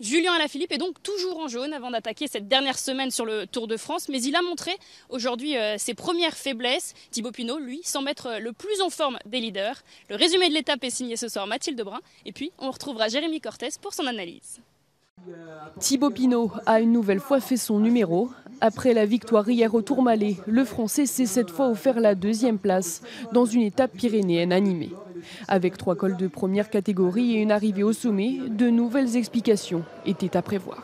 Julien Alaphilippe est donc toujours en jaune avant d'attaquer cette dernière semaine sur le Tour de France, mais il a montré aujourd'hui ses premières faiblesses. Thibaut Pinot, lui, semble être le plus en forme des leaders. Le résumé de l'étape est signé ce soir Mathilde Brun, et puis on retrouvera Jérémy Cortés pour son analyse. Thibaut Pinot a une nouvelle fois fait son numéro. Après la victoire hier au Tourmalet, le Français s'est cette fois offert la deuxième place dans une étape pyrénéenne animée. Avec 3 cols de première catégorie et une arrivée au sommet, de nouvelles explications étaient à prévoir.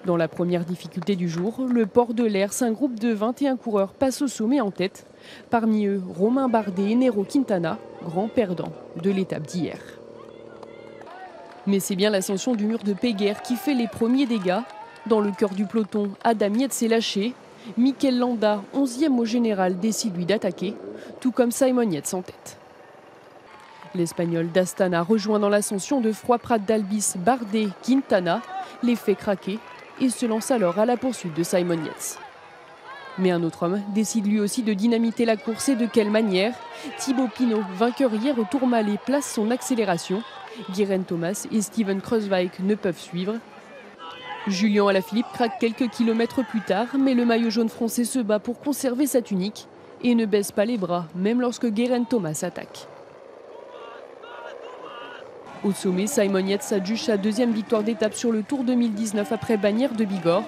Dans la première difficulté du jour, le port de l'Hers, un groupe de 21 coureurs passe au sommet en tête. Parmi eux, Romain Bardet et Nairo Quintana, grands perdants de l'étape d'hier. Mais c'est bien l'ascension du mur de Péguerre qui fait les premiers dégâts. Dans le cœur du peloton, Adam Yates s'est lâché. Mikel Landa, 11e au général, décide lui d'attaquer, tout comme Simon Yates en tête. L'Espagnol d'Astana rejoint dans l'ascension de Froid-Prat d'Albis, Bardet, Quintana, les fait craquer et se lance alors à la poursuite de Simon Yates. Mais un autre homme décide lui aussi de dynamiter la course, et de quelle manière? Thibaut Pinot, vainqueur hier au Tourmalet, place son accélération. Geraint Thomas et Steven Kruijswijk ne peuvent suivre. Julien Alaphilippe craque quelques kilomètres plus tard, mais le maillot jaune français se bat pour conserver sa tunique et ne baisse pas les bras, même lorsque Geraint Thomas attaque. Au sommet, Simon Yates adjuge sa deuxième victoire d'étape sur le Tour 2019 après Bagnères de Bigorre.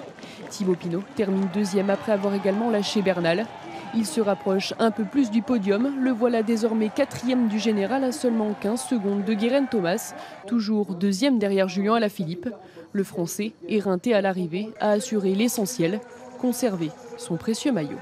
Thibaut Pinot termine deuxième après avoir également lâché Bernal. Il se rapproche un peu plus du podium. Le voilà désormais 4e du général à seulement 15 secondes de Geraint Thomas, toujours deuxième derrière Julien Alaphilippe. Le Français, éreinté à l'arrivée, a assuré l'essentiel, conserver son précieux maillot.